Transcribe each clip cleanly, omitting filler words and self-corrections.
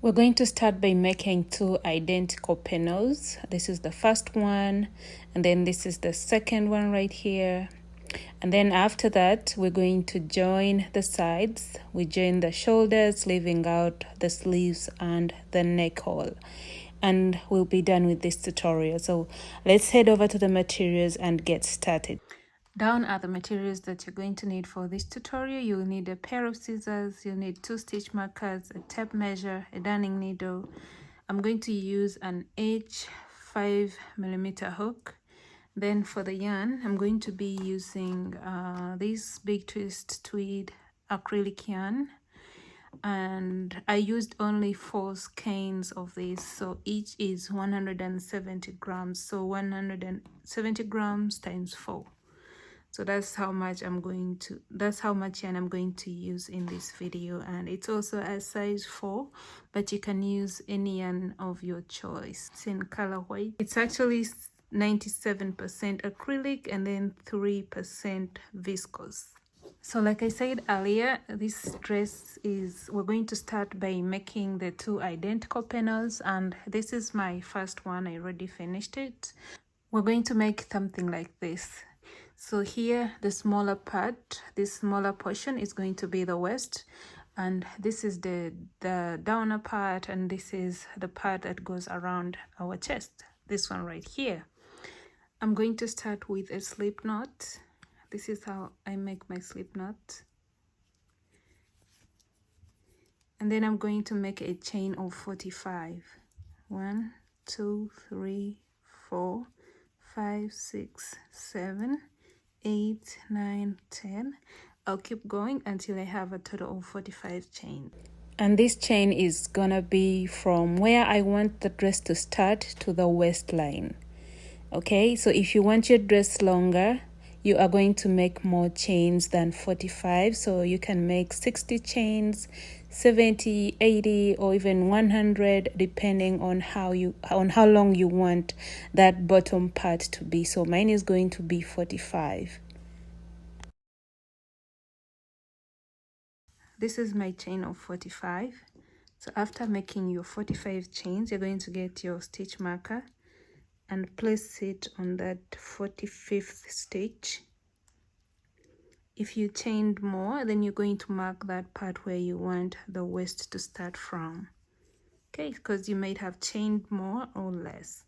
We're going to start by making two identical panels. This is the first one, and then this is the second one right here. And then after that, we're going to join the sides. We join the shoulders, leaving out the sleeves and the neck hole. And we'll be done with this tutorial. So let's head over to the materials and get started. Down are the materials that you're going to need for this tutorial. You'll need a pair of scissors, you'll need 2 stitch markers, a tape measure, a darning needle. I'm going to use an H 5mm hook. Then for the yarn, I'm going to be using this Big Twist Tweed acrylic yarn. And I used only 4 skeins of this, so each is 170 grams. So 170 grams times 4. So that's how much yarn I'm going to use in this video, and it's also a size 4, but you can use any yarn of your choice. It's in color white. It's actually 97% acrylic and then 3% viscose. So like I said earlier, this dress we're going to start by making the 2 identical panels, and this is my first one. I already finished it. We're going to make something like this. So here, the smaller part, this smaller portion is going to be the waist, and this is the downer part, and this is the part that goes around our chest, this one right here. I'm going to start with a slip knot. This is how I make my slip knot. And then I'm going to make a chain of 45. 1, 2, 3, 4, 5, 6, 7, 8, 9, 10. I'll keep going until I have a total of 45 chains. And this chain is gonna be from where I want the dress to start to the waistline. Okay, so if you want your dress longer, you are going to make more chains than 45. So you can make 60 chains, 70, 80, or even 100, depending on how long you want that bottom part to be. So mine is going to be 45. This is my chain of 45. So after making your 45 chains, you're going to get your stitch marker and place it on that 45th stitch. If you chained more, then you're going to mark that part where you want the waist to start from. Okay, because you might have chained more or less.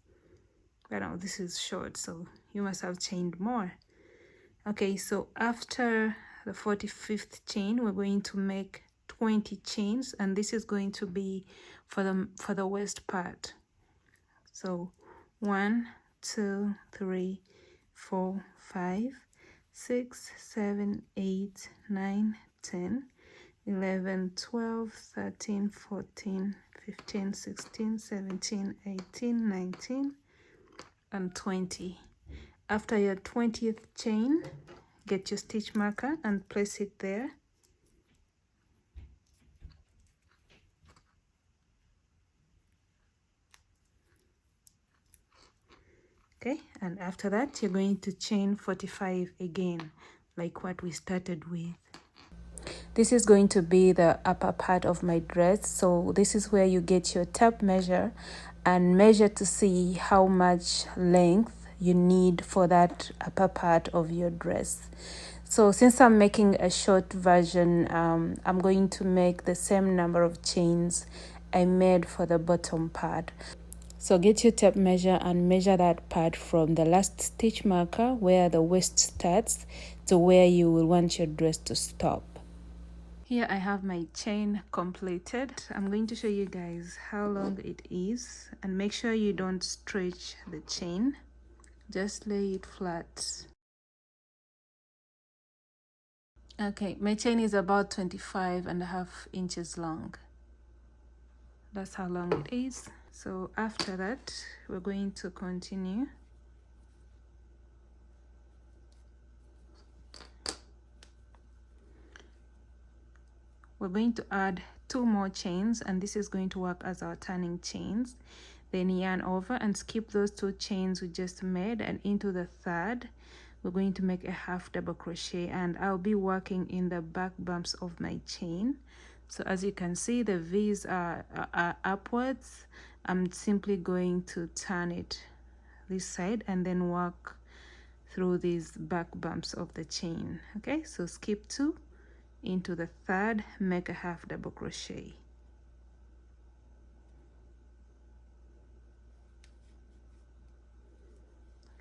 But now this is short, so you must have chained more. Okay, so after the 45th chain, we're going to make 20 chains, and this is going to be for the waist part. So 1, 2, 3, 4, 5, 6, 7, 8, 9, 10, 11, 12, 13, 14, 15, 16, 17, 18, 19, and 20. After your 20th chain, get your stitch marker and place it there. Okay, and after that, you're going to chain 45 again, like what we started with. This is going to be the upper part of my dress, so this is where you get your tape measure and measure to see how much length you need for that upper part of your dress. So since I'm making a short version, I'm going to make the same number of chains I made for the bottom part. So get your tape measure and measure that part from the last stitch marker where the waist starts to where you will want your dress to stop. Here I have my chain completed. I'm going to show you guys how long it is, and make sure you don't stretch the chain. Just lay it flat. Okay, my chain is about 25.5 inches long. That's how long it is. So after that, we're going to continue. We're going to add 2 more chains, and this is going to work as our turning chains. Then yarn over and skip those 2 chains we just made, and into the third we're going to make a half double crochet, and I'll be working in the back bumps of my chain. So as you can see, the V's are upwards. I'm simply going to turn it this side and then work through these back bumps of the chain. Okay, so skip 2 into the third, make a half double crochet.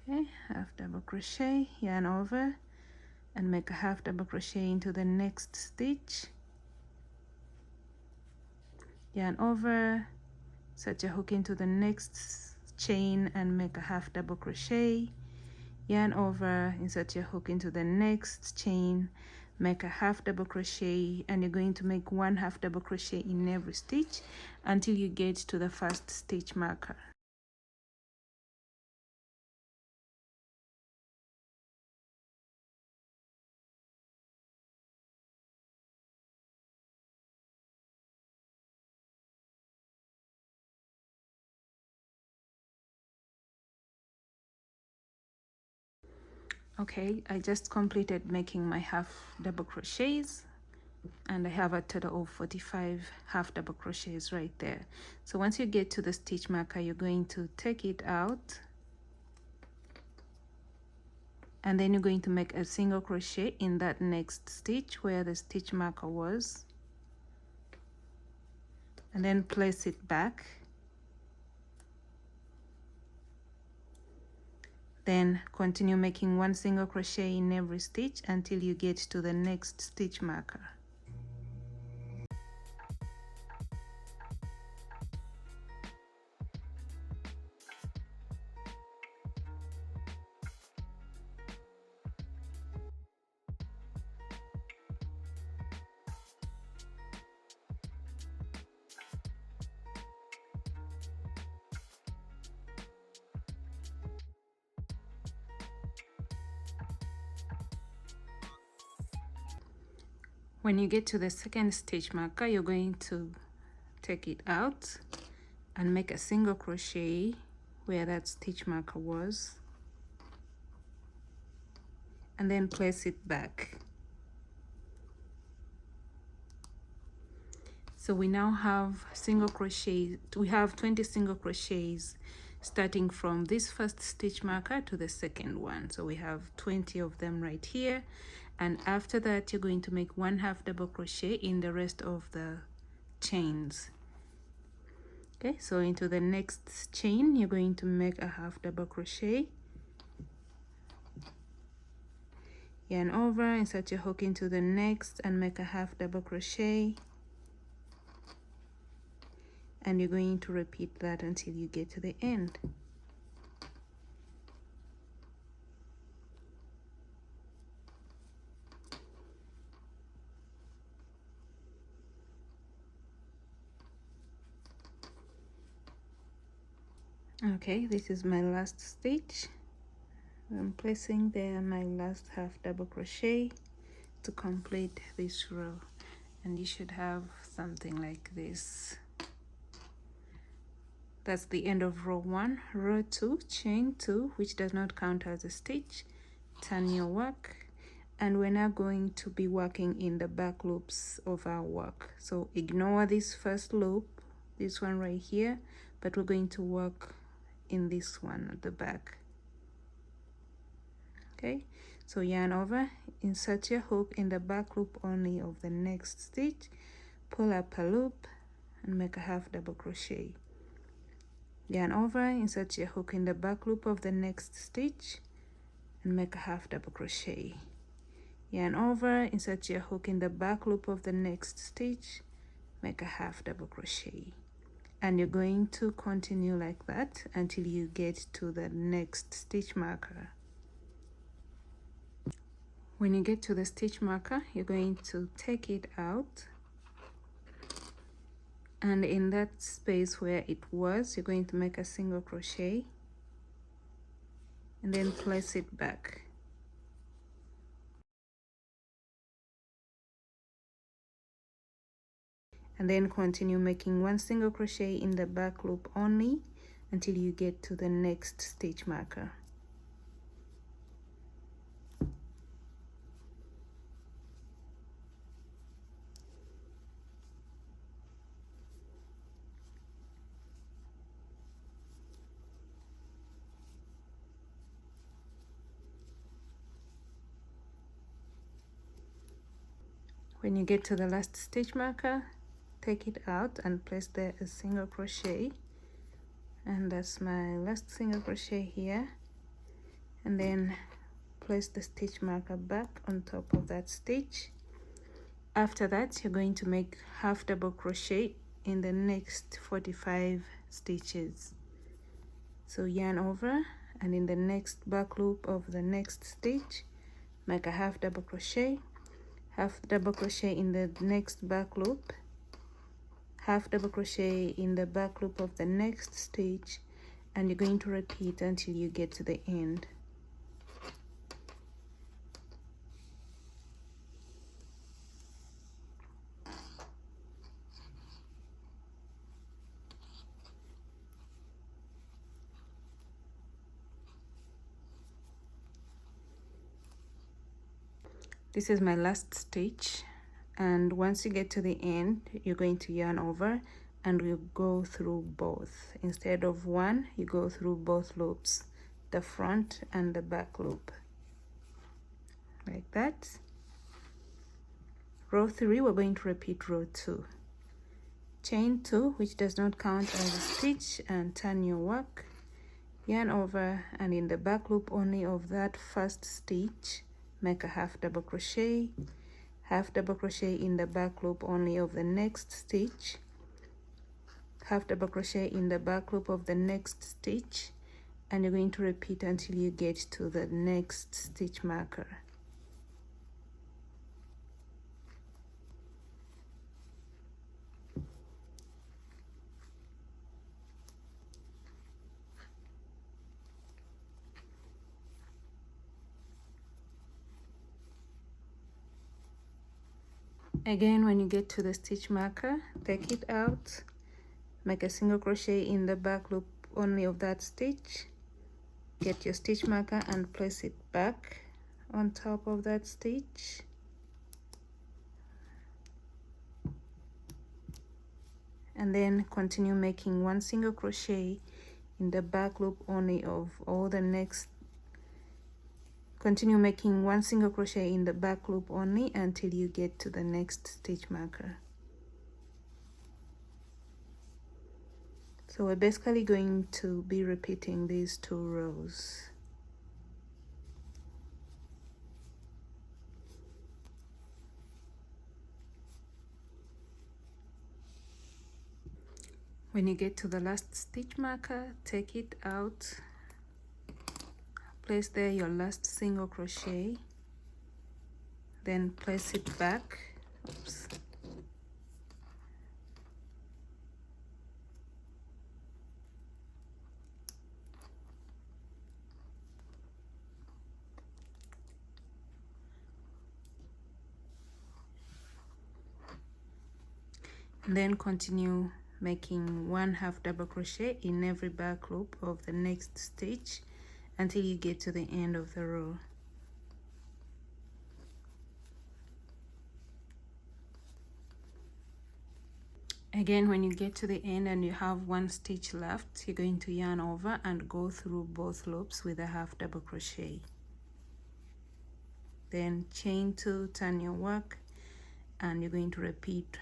Okay, half double crochet, yarn over and make a half double crochet into the next stitch, yarn over, set your hook into the next chain and make a half double crochet, yarn over, insert your hook into the next chain, make a half double crochet, and you're going to make 1 half double crochet in every stitch until you get to the first stitch marker. Okay, I just completed making my half double crochets and I have a total of 45 half double crochets right there. So once you get to the stitch marker, you're going to take it out and then you're going to make a single crochet in that next stitch where the stitch marker was, and then place it back. Then continue making 1 single crochet in every stitch until you get to the next stitch marker. When you get to the second stitch marker, you're going to take it out and make a single crochet where that stitch marker was, and then place it back. So we now have single crochet, we have 20 single crochets starting from this first stitch marker to the second one. So we have 20 of them right here, and after that you're going to make 1 half double crochet in the rest of the chains. Okay, so into the next chain you're going to make a half double crochet, yarn over, insert your hook into the next and make a half double crochet, and you're going to repeat that until you get to the end. Okay, this is my last stitch. I'm placing there my last half double crochet to complete this row, and you should have something like this. That's the end of row 1. Row 2, chain 2, which does not count as a stitch. Turn your work, and we're now going to be working in the back loops of our work. So ignore this first loop, this one right here, but we're going to work in this one at the back. Okay, so yarn over, insert your hook in the back loop only of the next stitch, pull up a loop and make a half double crochet. Yarn over, insert your hook in the back loop of the next stitch and make a half double crochet. Yarn over, insert your hook in the back loop of the next stitch, make a half double crochet. And you're going to continue like that until you get to the next stitch marker. When you get to the stitch marker, you're going to take it out, and in that space where it was, you're going to make a single crochet and then place it back. And then continue making 1 single crochet in the back loop only until you get to the next stitch marker. When you get to the last stitch marker, take it out and place there a single crochet, and that's my last single crochet here, and then place the stitch marker back on top of that stitch. After that, you're going to make half double crochet in the next 45 stitches. So yarn over, and in the next back loop of the next stitch, make a half double crochet, half double crochet in the next back loop, half double crochet in the back loop of the next stitch, and you're going to repeat until you get to the end. This is my last stitch, and once you get to the end, you're going to yarn over and we'll go through both. Instead of one, you go through both loops, the front and the back loop, like that. Row 3, we're going to repeat row 2. Chain 2, which does not count as a stitch, and turn your work, yarn over, and in the back loop only of that first stitch, make a half double crochet, half double crochet in the back loop only of the next stitch, half double crochet in the back loop of the next stitch, and you're going to repeat until you get to the next stitch marker. Again, when you get to the stitch marker, take it out, make a single crochet in the back loop only of that stitch, get your stitch marker and place it back on top of that stitch, and then continue making one single crochet in the back loop only of all the next. Continue making one single crochet in the back loop only until you get to the next stitch marker. So we're basically going to be repeating these 2 rows. When you get to the last stitch marker, take it out, place there your last single crochet, then place it back. Oops. And then continue making one half double crochet in every back loop of the next stitch until you get to the end of the row. Again, when you get to the end and you have one stitch left, you're going to yarn over and go through both loops with a half double crochet. Then chain 2, turn your work, and you're going to repeat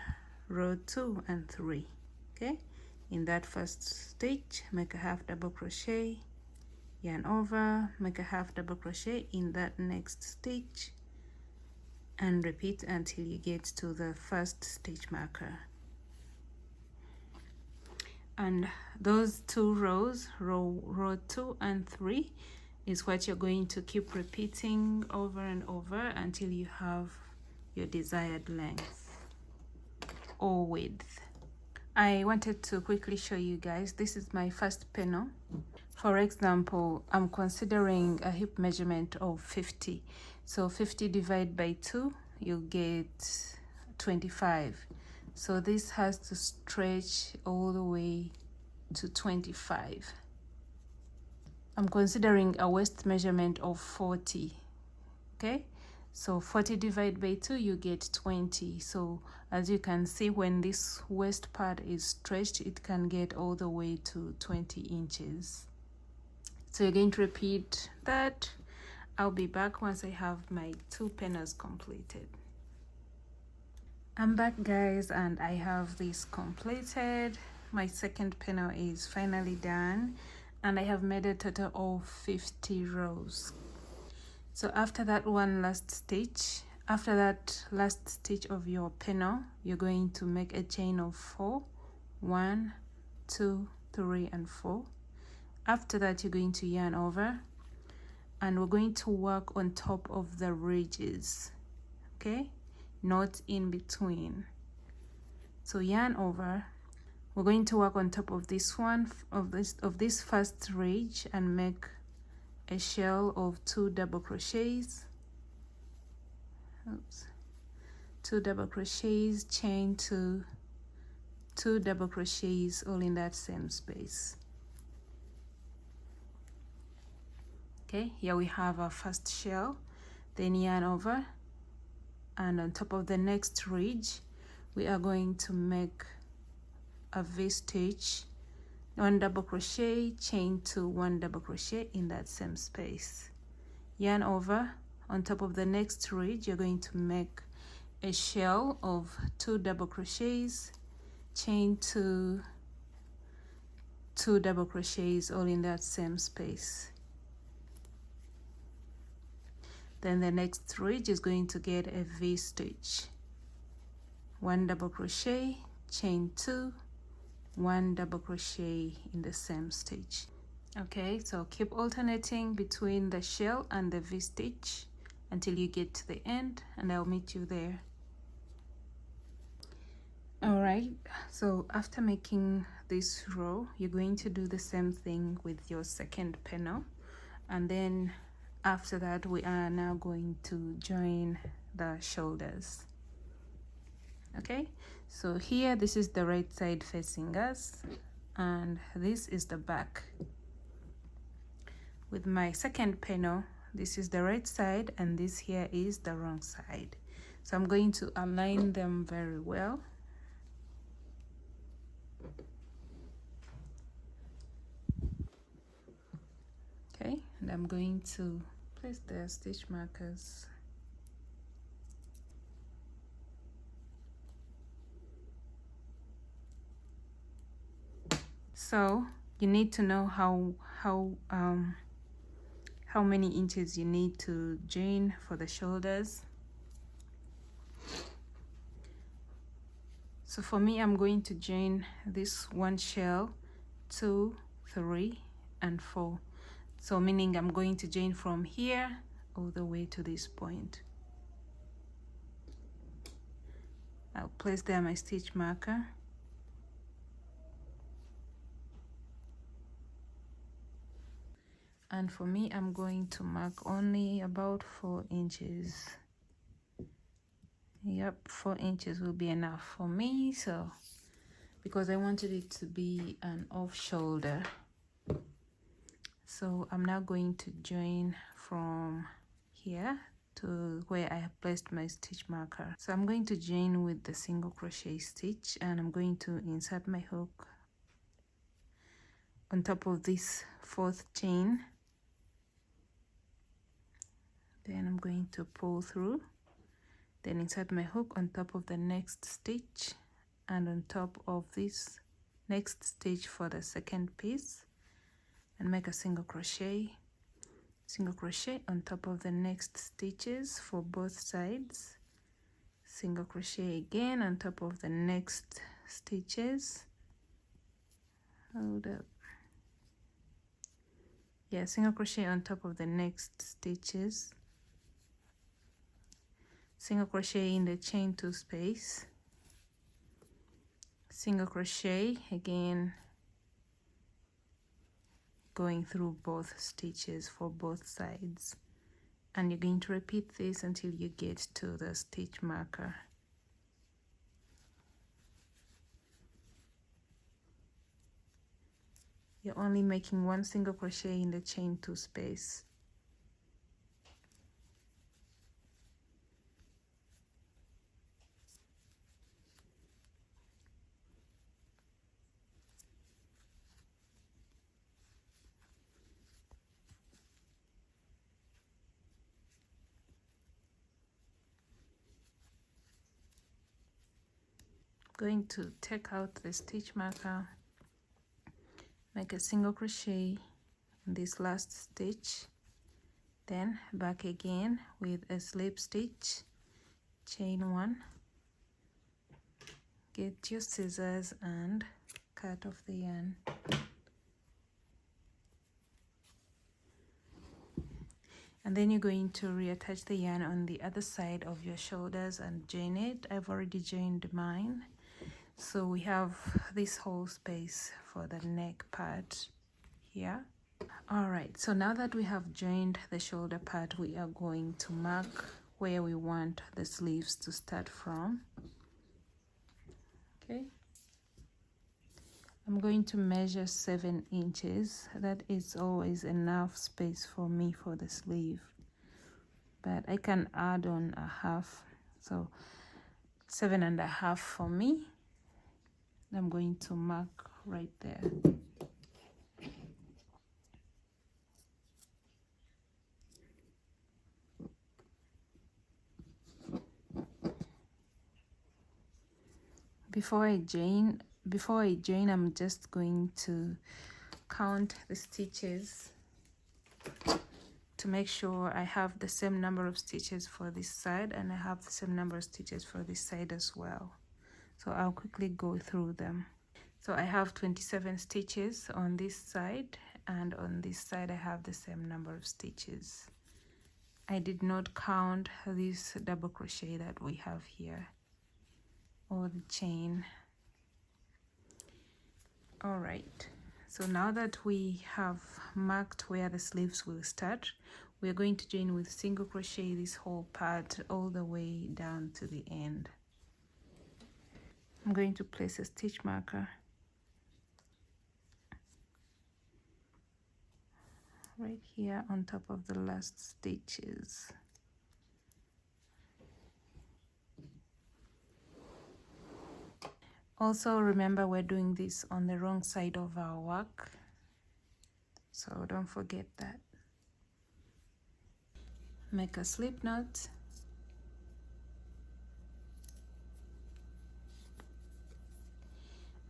row 2 and 3. Okay, in that first stitch, make a half double crochet, yarn over, make a half double crochet in that next stitch, and repeat until you get to the first stitch marker. And those 2 rows, row 2 and 3, is what you're going to keep repeating over and over until you have your desired length or width. I wanted to quickly show you guys, this is my first panel. For example, I'm considering a hip measurement of 50. So 50 divided by 2, you get 25. So this has to stretch all the way to 25. I'm considering a waist measurement of 40. Okay, so 40 divided by 2, you get 20. So as you can see, when this waist part is stretched, it can get all the way to 20 inches. So you're going to repeat that. I'll be back once I have my 2 panels completed. I'm back, guys, and I have this completed. My second panel is finally done, and I have made a total of 50 rows. So after that last stitch of your panel, you're going to make a chain of 4. 1, 2, 3, and 4. After that, you're going to yarn over, and we're going to work on top of the ridges, okay, not in between. So yarn over, we're going to work on top of this one, of this first ridge, and make a shell of 2 double crochets. Oops. 2 double crochets, chain 2, 2 double crochets, all in that same space. Okay, here we have our first shell. Then yarn over, and on top of the next ridge we are going to make a V-stitch, 1 double crochet, chain 2, 1 double crochet in that same space. Yarn over, on top of the next ridge you're going to make a shell of 2 double crochets, chain 2, 2 double crochets, all in that same space. Then the next ridge is going to get a V-stitch, 1 double crochet, chain 2, 1 double crochet in the same stitch. Okay, so keep alternating between the shell and the V-stitch until you get to the end, and I'll meet you there. Alright, so after making this row, you're going to do the same thing with your second panel, and then after that we are now going to join the shoulders. Okay, so here this is the right side facing us, and this is the back. With my second panel, this is the right side and this here is the wrong side, so I'm going to align them very well. Okay, and I'm going to place the stitch markers. So you need to know how many inches you need to join for the shoulders. So for me, I'm going to join this one shell, 2, 3, and 4. So meaning I'm going to join from here all the way to this point. I'll place there my stitch marker. And for me, I'm going to mark only about 4 inches. Yep, 4 inches will be enough for me, so because I wanted it to be an off shoulder. So I'm now going to join from here to where I have placed my stitch marker. So I'm going to join with the single crochet stitch, and I'm going to insert my hook on top of this 4th chain. Then I'm going to pull through, then insert my hook on top of the next stitch and on top of this next stitch for the second piece, and make a single crochet on top of the next stitches for both sides, single crochet again on top of the next stitches. Hold up. Yeah, single crochet on top of the next stitches, single crochet in the chain 2 space, single crochet again going through both stitches for both sides, and you're going to repeat this until you get to the stitch marker. You're only making 1 single crochet in the chain 2 space. going to take out the stitch marker, make a single crochet in this last stitch, then back again with a slip stitch, chain 1, get your scissors and cut off the yarn. And then you're going to reattach the yarn on the other side of your shoulders and join it. I've already joined mine, so we have this whole space for the neck part here. All right, so now that we have joined the shoulder part, we are going to mark where we want the sleeves to start from. Okay, I'm going to measure 7 inches. That is always enough space for me for the sleeve, but I can add on a half, so 7.5 for me. I'm going to mark right there. Before I join, I'm just going to count the stitches to make sure I have the same number of stitches for this side and I have the same number of stitches for this side as well. So I'll quickly go through them. So I have 27 stitches on this side, and on this side I have the same number of stitches. I did not count this double crochet that we have here, or the chain. All right, so now that we have marked where the sleeves will start, we are going to join with single crochet this whole part all the way down to the end. I'm going to place a stitch marker right here on top of the last stitches. Also remember, we're doing this on the wrong side of our work, so don't forget that. Make a slip knot,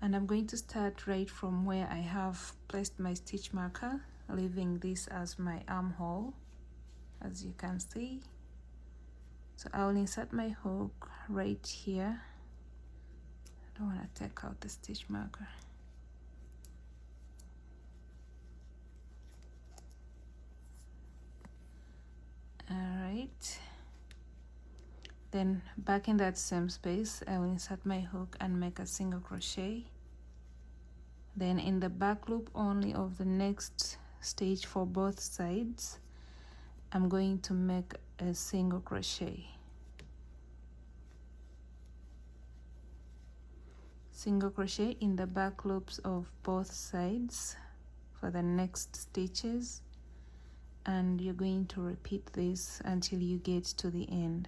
and I'm going to start right from where I have placed my stitch marker, leaving this as my armhole, as you can see. So I'll insert my hook right here. I don't want to take out the stitch marker. All right, then back in that same space I will insert my hook and make a single crochet. Then in the back loop only of the next stitch for both sides, I'm going to make a single crochet. Single crochet in the back loops of both sides for the next stitches, and you're going to repeat this until you get to the end.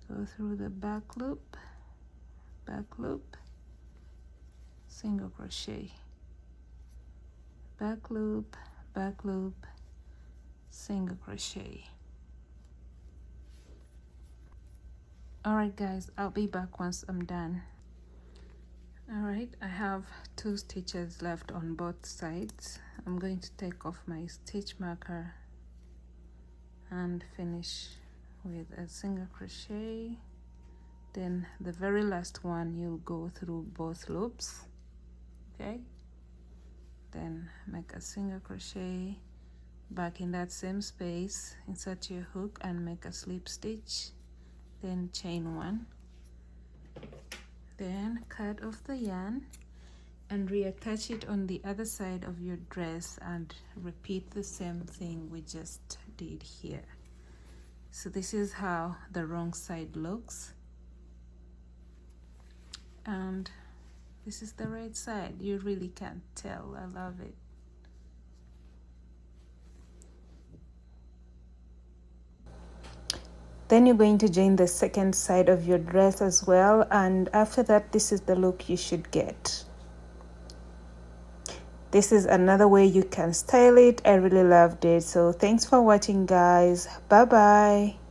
Go through the back loop, single crochet, back loop, single crochet. Alright guys, I'll be back once I'm done. Alright, I have 2 stitches left on both sides. I'm going to take off my stitch marker and finish with a single crochet. Then the very last one, you'll go through both loops. Okay, then make a single crochet, back in that same space, insert your hook and make a slip stitch, then chain 1, then cut off the yarn and reattach it on the other side of your dress and repeat the same thing we just did here. So this is how the wrong side looks, and this is the right side. You really can't tell. I love it. Then you're going to join the second side of your dress as well, and after that, this is the look you should get. This is another way you can style it. I really loved it. So thanks for watching, guys. Bye bye.